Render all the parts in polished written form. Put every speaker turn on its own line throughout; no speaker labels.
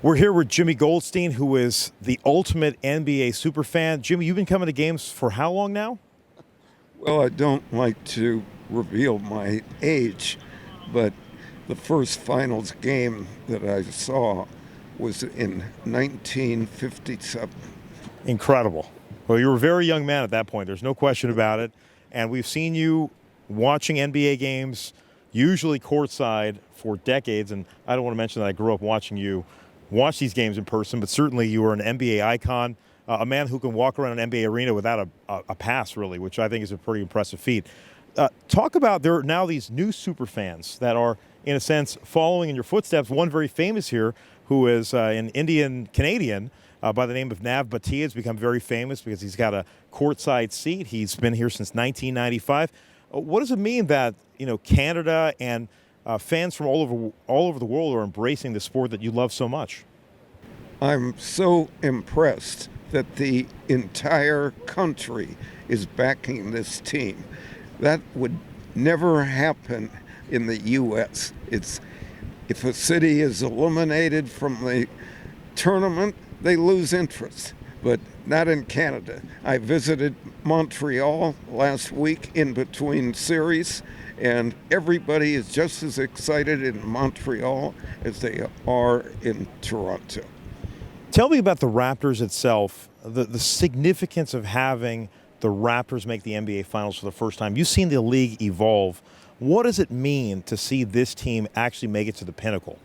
We're here with Jimmy Goldstein, who is the ultimate NBA superfan. Jimmy, you've been coming to games for how long now?
Well, I don't like to reveal my age, but the first finals game that I saw was in 1957.
Incredible. Well, you were a very young man at that point. There's no question about it. And we've seen you watching NBA games, usually courtside, for decades. And I don't want to mention that I grew up watching you watch these games in person, but certainly you are an NBA icon, a man who can walk around an NBA arena without a pass, really, which I think is a pretty impressive feat. Talk about, there are now these new super fans that are, in a sense, following in your footsteps. One very famous here, who is an Indian Canadian by the name of Nav Bhatia, has become very famous because he's got a courtside seat. He's been here since 1995. What does it mean that, Canada and fans from all over the world are embracing the sport that you love so much?
I'm so impressed that the entire country is backing this team. That would never happen in the U.S. If a city is eliminated from the tournament, they lose interest, but not in Canada. I visited Montreal last week in between series, and everybody is just as excited in Montreal as they are in Toronto.
Tell me about the Raptors itself, the significance of having the Raptors make the NBA Finals for the first time. You've seen the league evolve. What does it mean to see this team actually make it to the pinnacle?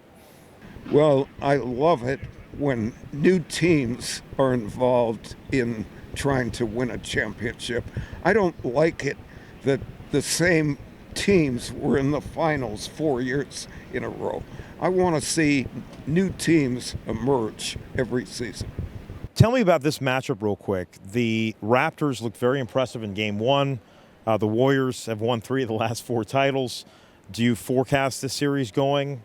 Well, I love it when new teams are involved in trying to win a championship. I don't like it that the same teams were in the finals 4 years in a row. I want to see new teams emerge every season.
Tell me about this matchup real quick. The Raptors look very impressive in game one. The Warriors have won 3 of the last 4 titles. Do you forecast this series going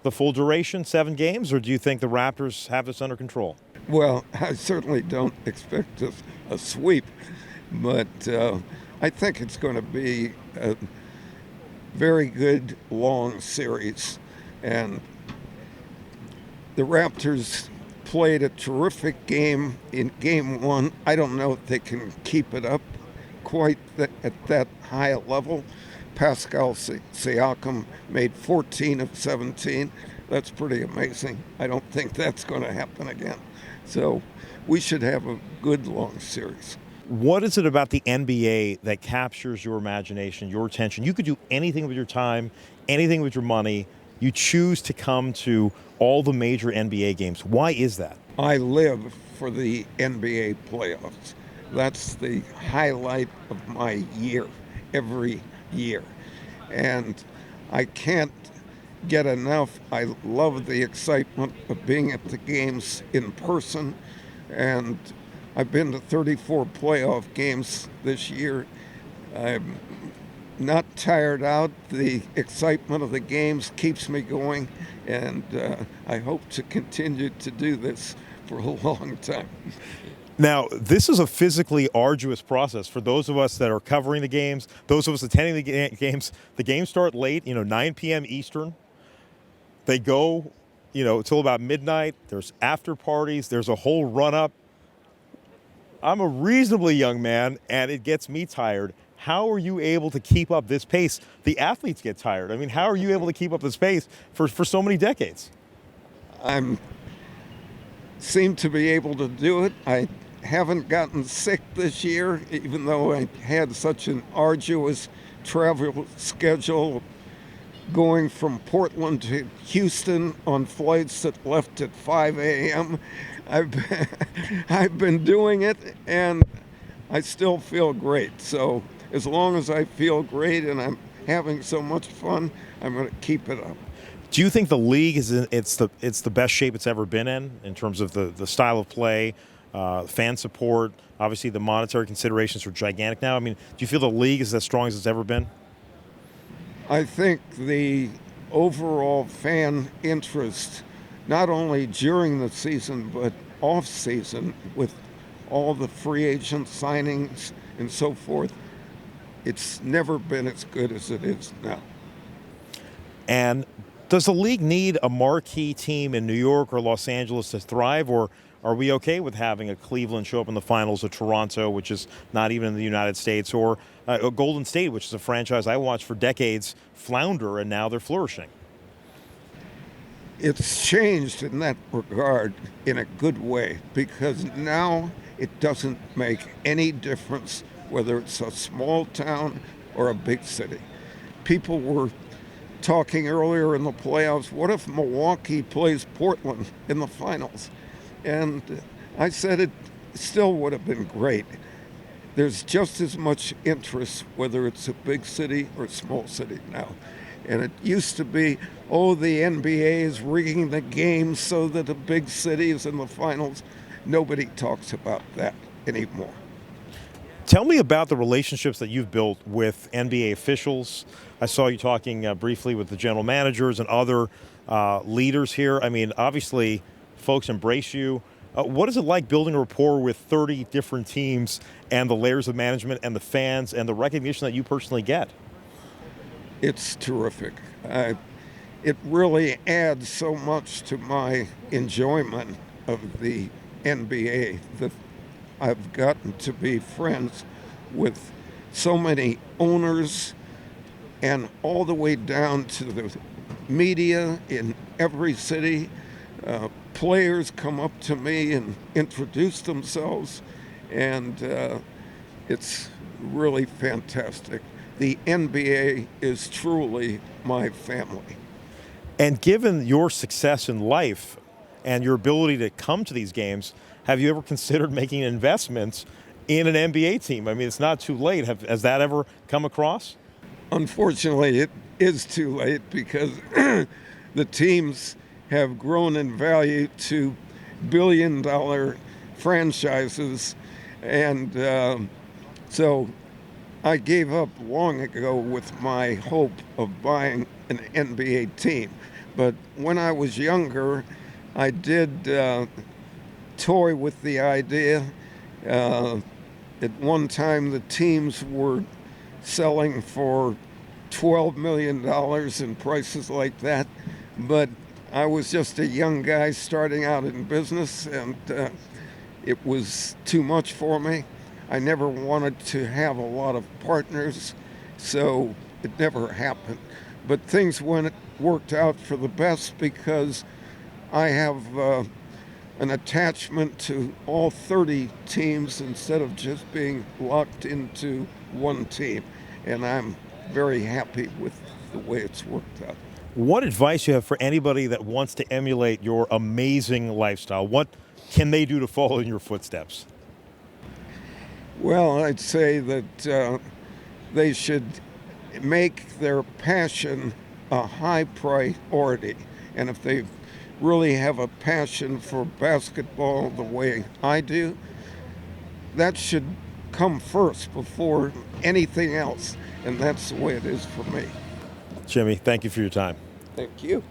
the full duration, 7 games, or do you think the Raptors have this under control?
Well, I certainly don't expect a sweep, but I think it's going to be a very good, long series. And the Raptors played a terrific game in game 1. I don't know if they can keep it up quite at that high a level. Pascal Siakam made 14 of 17. That's pretty amazing. I don't think that's going to happen again. So we should have a good long series.
What is it about the NBA that captures your imagination, your attention? You could do anything with your time, anything with your money. You choose to come to all the major NBA games. Why is that?
I live for the NBA playoffs. That's the highlight of my year, every year. And I can't get enough. I love the excitement of being at the games in person. And I've been to 34 playoff games this year. I'm not tired out. The excitement of the games keeps me going. And I hope to continue to do this for a long time.
Now, this is a physically arduous process for those of us that are covering the games, those of us attending the games. The games start late, 9 p.m. Eastern. They go, until about midnight. There's after parties. There's a whole run-up. I'm a reasonably young man, and it gets me tired. How are you able to keep up this pace? The athletes get tired. I mean, how are you able to keep up this pace for so many decades?
I seem to be able to do it. I haven't gotten sick this year, even though I had such an arduous travel schedule going from Portland to Houston on flights that left at 5 a.m. I've been doing it, and I still feel great. So as long as I feel great and I'm having so much fun, I'm going to keep it up.
Do you think the league is it's the best shape it's ever been in terms of the style of play, fan support? Obviously, the monetary considerations are gigantic now. I mean, do you feel the league is as strong as it's ever been?
I think the overall fan interest, not only during the season, but off season, with all the free agent signings and so forth, it's never been as good as it is now.
And Does the league need a marquee team in New York or Los Angeles to thrive, or are we okay with having a Cleveland show up in the finals, of Toronto, which is not even in the United States, or a Golden State, which is a franchise I watched for decades, flounder, and now they're flourishing?
It's changed in that regard in a good way, because now it doesn't make any difference whether it's a small town or a big city. People were talking earlier in the playoffs, what if Milwaukee plays Portland in the finals? And I said it still would have been great. There's just as much interest whether it's a big city or small city now. And it used to be, oh, the NBA is rigging the games so that the big city is in the finals. Nobody talks about that anymore.
Tell me about the relationships that you've built with NBA officials. I saw you talking briefly with the general managers and other leaders here. I mean, obviously, folks embrace you. What is it like building a rapport with 30 different teams and the layers of management and the fans and the recognition that you personally get?
It's terrific. It really adds so much to my enjoyment of the NBA that I've gotten to be friends with so many owners and all the way down to the media in every city. Players come up to me and introduce themselves, and it's really fantastic. The NBA is truly my family.
And given your success in life and your ability to come to these games, have you ever considered making investments in an NBA team? I mean, it's not too late. Has that ever come across?
Unfortunately, it is too late because the teams have grown in value to billion-dollar franchises. And so I gave up long ago with my hope of buying an NBA team. But when I was younger, I did toy with the idea. At one time, the teams were selling for $12 million and prices like that. But I was just a young guy starting out in business, and it was too much for me. I never wanted to have a lot of partners, so it never happened. But things worked out for the best because I have an attachment to all 30 teams instead of just being locked into one team. And I'm very happy with the way it's worked out.
What advice you have for anybody that wants to emulate your amazing lifestyle? What can they do to follow in your footsteps?
Well, I'd say that they should make their passion a high priority. And if they really have a passion for basketball the way I do, that should come first before anything else. And that's the way it is for me.
Jimmy, thank you for your time.
Thank you.